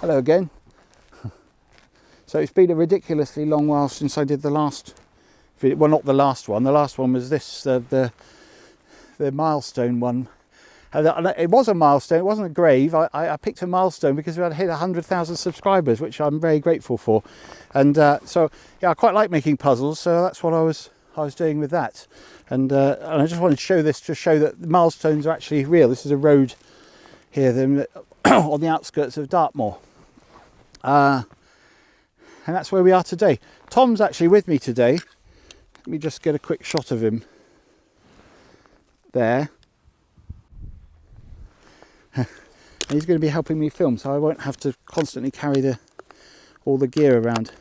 Hello again. So it's been a ridiculously long while since I did the last video. Well, not the last one. The last one was this, the milestone one. And it was a milestone, it wasn't a grave. I picked a milestone because we had hit 100,000 subscribers, which I'm very grateful for. And so, yeah, I quite like making puzzles, so that's what I was doing with that. And I just wanted to show this to show that the milestones are actually real. This is a road here on the outskirts of Dartmoor. And that's where we are today. Tom's actually with me today. Let me just get a quick shot of him there. And he's going to be helping me film, so I won't have to constantly carry all the gear around.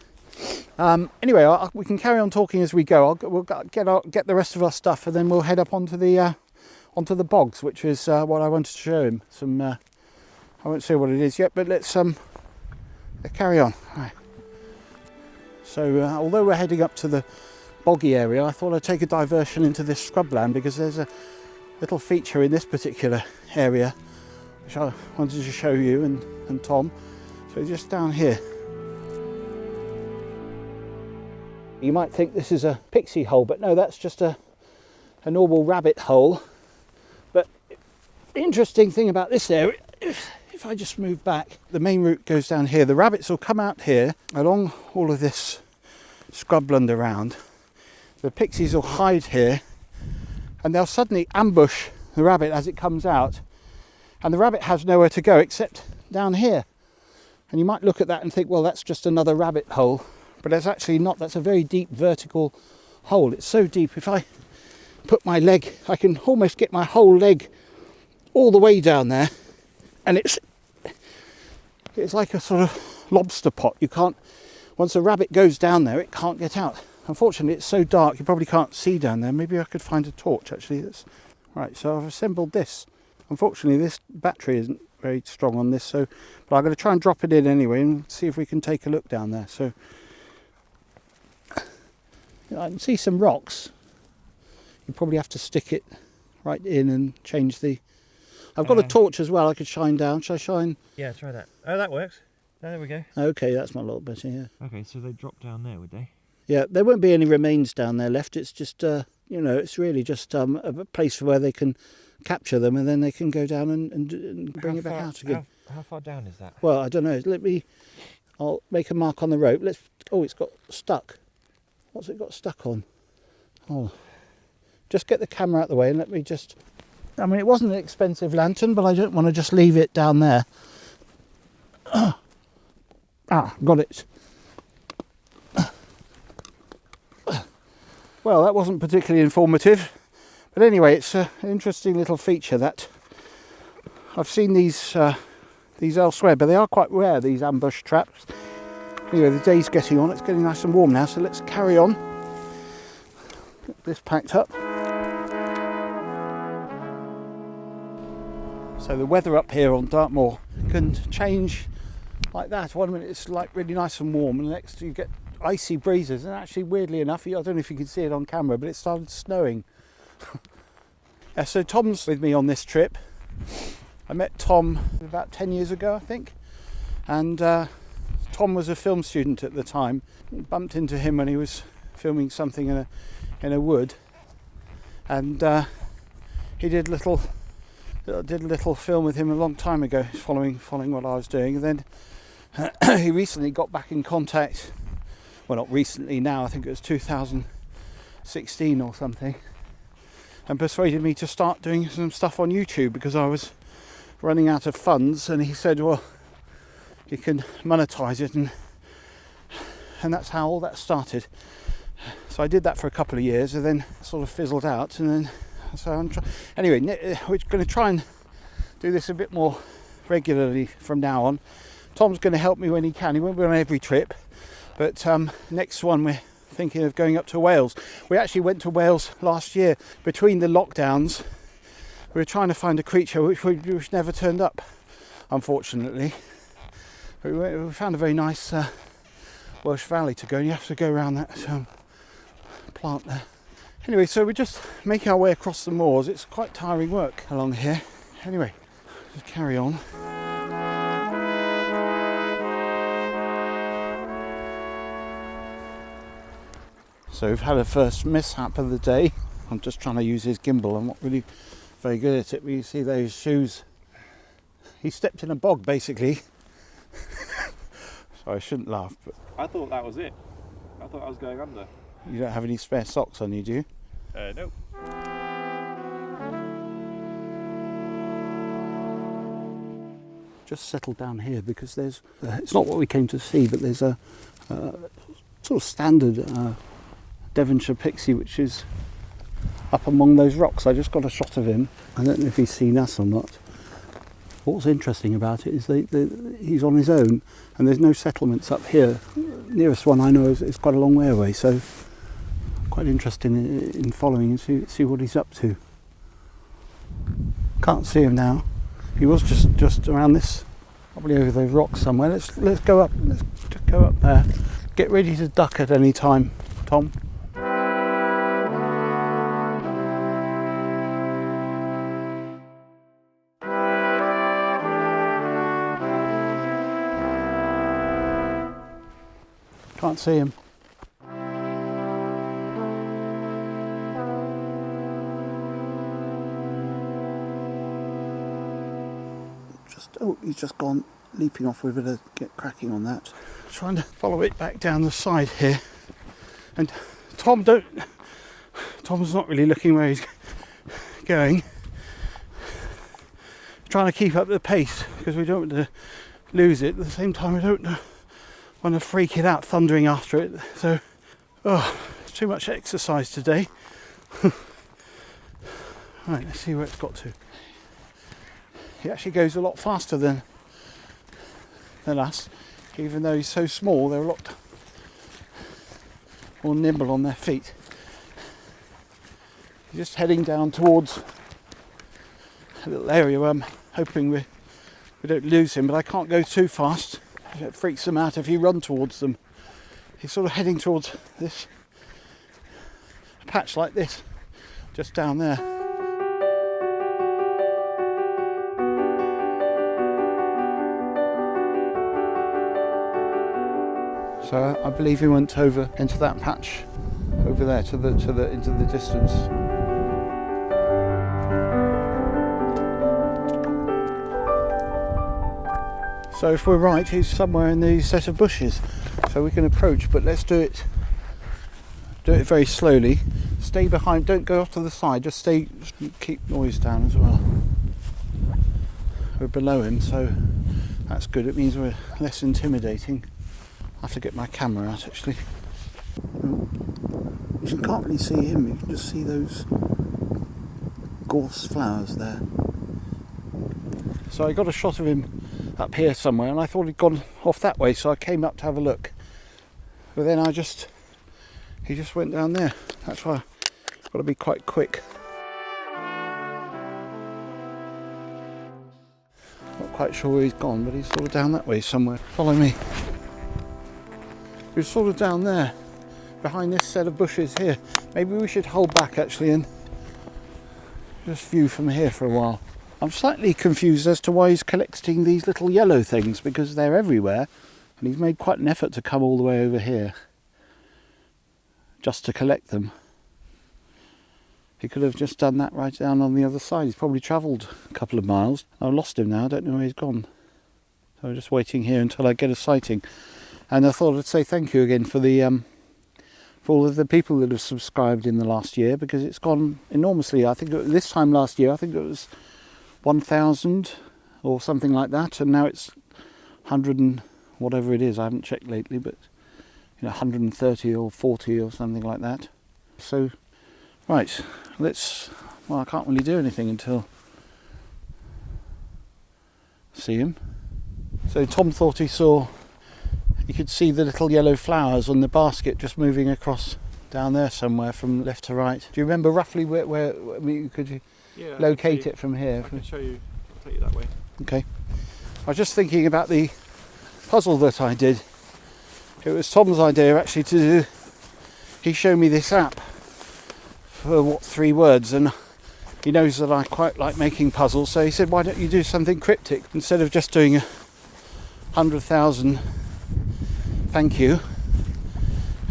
Anyway, we can carry on talking as we go. We'll get the rest of our stuff, and then we'll head up onto the bogs, which is what I wanted to show him. I won't say what it is yet, but let's carry on. Right. So, although we're heading up to the boggy area, I thought I'd take a diversion into this scrubland because there's a little feature in this particular area which I wanted to show you and Tom. So just down here. You might think this is a pixie hole, but no, that's just a normal rabbit hole. But the interesting thing about this area, if I just move back, the main route goes down here. The rabbits will come out here along all of this scrubland around. The pixies will hide here and they'll suddenly ambush the rabbit as it comes out. And the rabbit has nowhere to go except down here. And you might look at that and think, well, that's just another rabbit hole. But that's actually not. That's a very deep vertical hole. It's so deep, if I put my leg, I can almost get my whole leg all the way down there. And it's like a sort of lobster pot. You can't, once a rabbit goes down there, it can't get out. Unfortunately, it's so dark, you probably can't see down there. Maybe I could find a torch, actually. Right, so I've assembled this. Unfortunately, this battery isn't very strong on this, but I'm going to try and drop it in anyway and see if we can take a look down there. So I can see some rocks. You probably have to stick it right in and change the... I've got a torch as well I could shine down. Shall I shine? Yeah, try that. Oh, that works. There we go. Okay, that's my little bit here. Okay, so they drop down there, would they? Yeah, there won't be any remains down there left. It's just, it's really just a place where they can capture them and then they can go down and bring it back out again. How far down is that? Well, I don't know. I'll make a mark on the rope. It's got stuck. What's it got stuck on? Oh, just get the camera out of the way and let me just... I mean, it wasn't an expensive lantern, but I don't want to just leave it down there. Got it. Well, that wasn't particularly informative, but anyway, it's an interesting little feature that I've seen these elsewhere, but they are quite rare, these ambush traps. Anyway, the day's getting on, it's getting nice and warm now, so let's carry on. Get this packed up. So the weather up here on Dartmoor can change like that. 1 minute it's like really nice and warm, and the next you get icy breezes, and actually weirdly enough, I don't know if you can see it on camera, but it started snowing. So Tom's with me on this trip. I met Tom about 10 years ago, I think, and Tom was a film student at the time. Bumped into him when he was filming something in a wood, and he did a little film with him a long time ago, following what I was doing, and then he recently got back in contact. Well, not recently now, I think it was 2016 or something, and persuaded me to start doing some stuff on YouTube because I was running out of funds, and he said, well, you can monetize it, and that's how all that started. So I did that for a couple of years, and then sort of fizzled out, and then so anyway, we're going to try and do this a bit more regularly from now on. Tom's going to help me when he can. He won't be on every trip, but next one we're thinking of going up to Wales. We actually went to Wales last year. Between the lockdowns, we were trying to find a creature which never turned up, unfortunately. But we found a very nice Welsh valley to go, and you have to go around that plant there. Anyway, so we're just making our way across the moors. It's quite tiring work along here. Anyway, just carry on. So we've had a first mishap of the day. I'm just trying to use his gimbal. I'm not really very good at it, but you see those shoes. He stepped in a bog basically. So I shouldn't laugh, but I thought that was it. I thought I was going under. you don't have any spare socks on you, do you? Nope. Just settled down here because there's it's not what we came to see, but there's a sort of standard Devonshire Pixie which is up among those rocks. I just got a shot of him. I don't know if he's seen us or not. What's interesting about it is he's on his own and there's no settlements up here. Nearest one I know is quite a long way away, so quite interested in following and see what he's up to. Can't see him now. He was just around this, probably over those rocks somewhere. Let's go up. Let's just go up there. Get ready to duck at any time, Tom. Can't see him. Oh, he's just gone leaping off. We better get cracking on that. Trying to follow it back down the side here. And Tom's not really looking where he's going. Trying to keep up the pace because we don't want to lose it. At the same time, we don't want to freak it out thundering after it. So, it's too much exercise today. Right, let's see where it's got to. He actually goes a lot faster than us, even though he's so small. They're a lot more nimble on their feet. He's just heading down towards a little area where I'm hoping we don't lose him, but I can't go too fast. It freaks them out if you run towards them. He's sort of heading towards this patch like this, just down there. So I believe he went over into that patch over there into the distance. So if we're right, he's somewhere in these set of bushes. So we can approach, but let's do it very slowly. Stay behind, don't go off to the side, just keep noise down as well. We're below him, so that's good. It means we're less intimidating. I have to get my camera out actually. You can't really see him, you can just see those gorse flowers there. So I got a shot of him up here somewhere and I thought he'd gone off that way, so I came up to have a look. But then he just went down there. That's why I've got to be quite quick. Not quite sure where he's gone, but he's sort of down that way somewhere. Follow me. We're sort of down there, behind this set of bushes here. Maybe we should hold back actually and just view from here for a while. I'm slightly confused as to why he's collecting these little yellow things, because they're everywhere, and he's made quite an effort to come all the way over here just to collect them. He could have just done that right down on the other side. He's probably travelled a couple of miles. I've lost him now, I don't know where he's gone. So I'm just waiting here until I get a sighting. And I thought I'd say thank you again for all of the people that have subscribed in the last year, because it's gone enormously. I think this time last year, I think it was 1,000 or something like that, and now it's 100 and whatever it is. I haven't checked lately, but 130 or 40 or something like that. So, right, well, I can't really do anything until I see him. So Tom thought he could see the little yellow flowers on the basket just moving across down there somewhere from left to right. Do you remember roughly where could you locate it from here? I can show you, I'll take you that way. Okay. I was just thinking about the puzzle that I did. It was Tom's idea actually to do. He showed me this app for 3 words, and he knows that I quite like making puzzles, so he said, why don't you do something cryptic instead of just doing 100,000 thank you,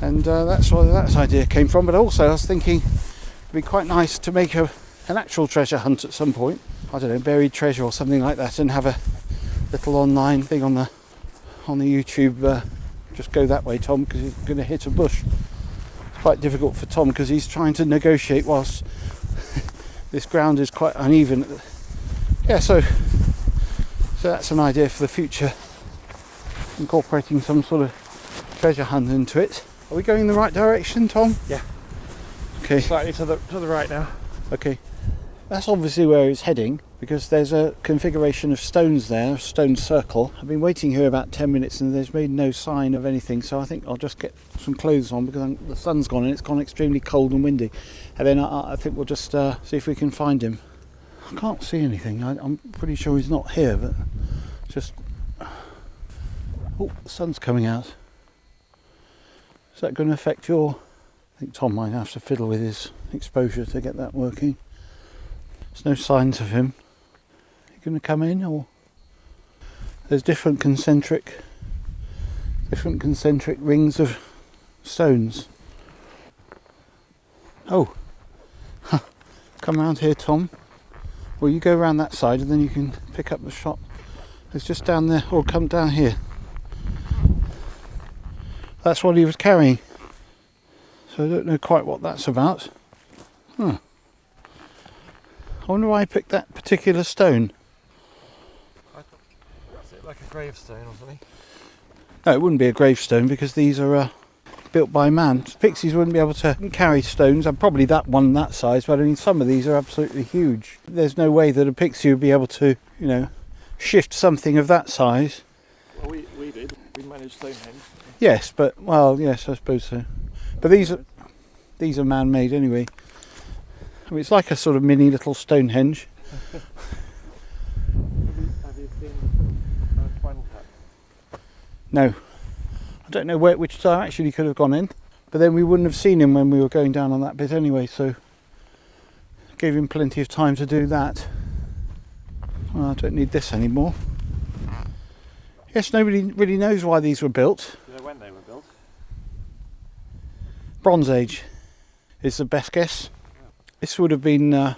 And that's where that idea came from. But also I was thinking it'd be quite nice to make an actual treasure hunt at some point. I don't know, buried treasure or something like that, and have a little online thing on the YouTube. Just go that way, Tom, because he's going to hit a bush. It's quite difficult for Tom because he's trying to negotiate whilst this ground is quite uneven. Yeah, so that's an idea for the future, incorporating some sort of treasure hunt into it. Are we going in the right direction, Tom? Yeah. Okay. Slightly to the right now. Okay. That's obviously where it's heading, because there's a configuration of stones there, a stone circle. I've been waiting here about 10 minutes and there's made no sign of anything, so I think I'll just get some clothes on because the sun's gone and it's gone extremely cold and windy. And then I think we'll just see if we can find him. I can't see anything. I'm pretty sure he's not here, but just... Oh, the sun's coming out. Is that going to affect your... I think Tom might have to fiddle with his exposure to get that working. There's no signs of him. Are you going to come in, or there's different concentric rings of stones. Oh, come round here, Tom. Well, you go around that side and then you can pick up the shot. It's just down there, or come down here. That's what he was carrying. So I don't know quite what that's about. Huh. I wonder why I picked that particular stone. I thought, was it like a gravestone or something? No, it wouldn't be a gravestone because these are built by man. Pixies wouldn't be able to carry stones, and probably that one that size, but I mean some of these are absolutely huge. There's no way that a pixie would be able to, you know, shift something of that size. Well, we did. We managed Stonehenge. Yes, but, well, yes, I suppose so. But these are man-made anyway. I mean, it's like a sort of mini little Stonehenge. Have you seen Spinal Tap? No. I don't know which direction he could have gone in, but then we wouldn't have seen him when we were going down on that bit anyway, so gave him plenty of time to do that. Well, I don't need this anymore. Yes, nobody really knows why these were built. Do you know when they were built? Bronze Age is the best guess. This would have been, I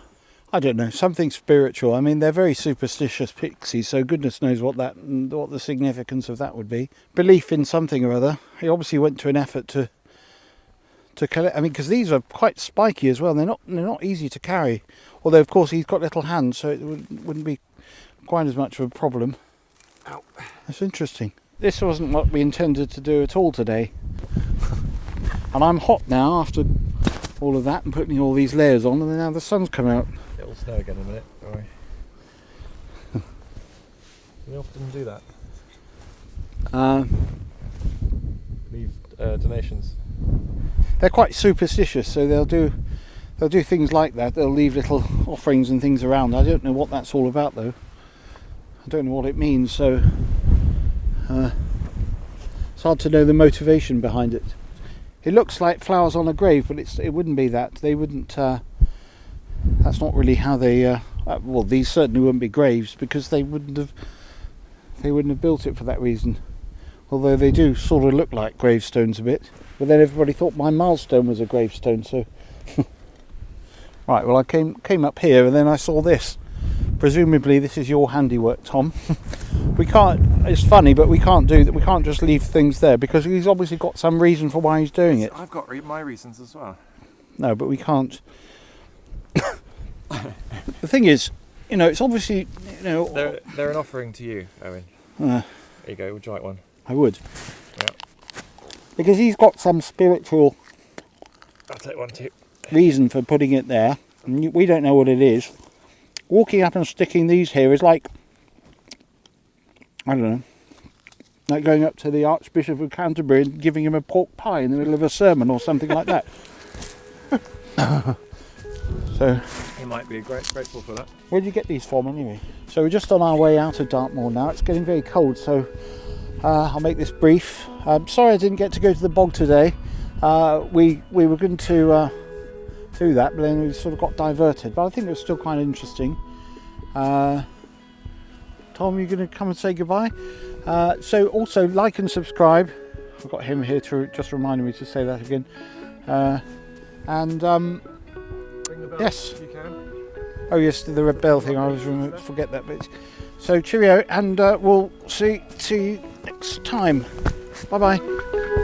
don't know, something spiritual. I mean, they're very superstitious pixies, so goodness knows what the significance of that would be. Belief in something or other. He obviously went to an effort to collect. I mean, because these are quite spiky as well. They're not easy to carry. Although, of course, he's got little hands, so it wouldn't be quite as much of a problem. Ow. That's interesting. This wasn't what we intended to do at all today. And I'm hot now after all of that and putting all these layers on, and then now the sun's come out. It'll snow again in a minute, don't worry. We often do that. Leave donations. They're quite superstitious, so they'll do things like that. They'll leave little offerings and things around. I don't know what that's all about though. I don't know what it means, so it's hard to know the motivation behind it. It looks like flowers on a grave, but it wouldn't be that. They wouldn't. That's not really how they. Well, these certainly wouldn't be graves because they wouldn't have built it for that reason. Although they do sort of look like gravestones a bit. But then everybody thought my milestone was a gravestone. So right. Well, I came up here and then I saw this. Presumably this is your handiwork, Tom. We can't. It's funny, but we can't do that. We can't just leave things there because he's obviously got some reason for why he's doing it. I've got my reasons as well. No, but we can't. The thing is, you know, it's obviously, you know. They're an offering to you, Owen. There you go. Would you like one? I would. Yeah. Because he's got some spiritual. I'll take one too. Reason for putting it there. And we don't know what it is. Walking up and sticking these here is like, I don't know, like going up to the Archbishop of Canterbury and giving him a pork pie in the middle of a sermon or something like that. So He might be grateful for that. where did you get these from anyway? So we're just on our way out of Dartmoor now. It's getting very cold, so I'll make this brief. I'm sorry I didn't get to go to the bog today. We were going to do that, but then we sort of got diverted. But I think it was still quite interesting. Tom, you're going to come and say goodbye. So also like and subscribe. I've got him here to just remind me to say that again. Ring the bell yes. if you can. Oh yes, the red bell thing. I was going to forget that bit. So cheerio, and we'll see you next time. Bye bye.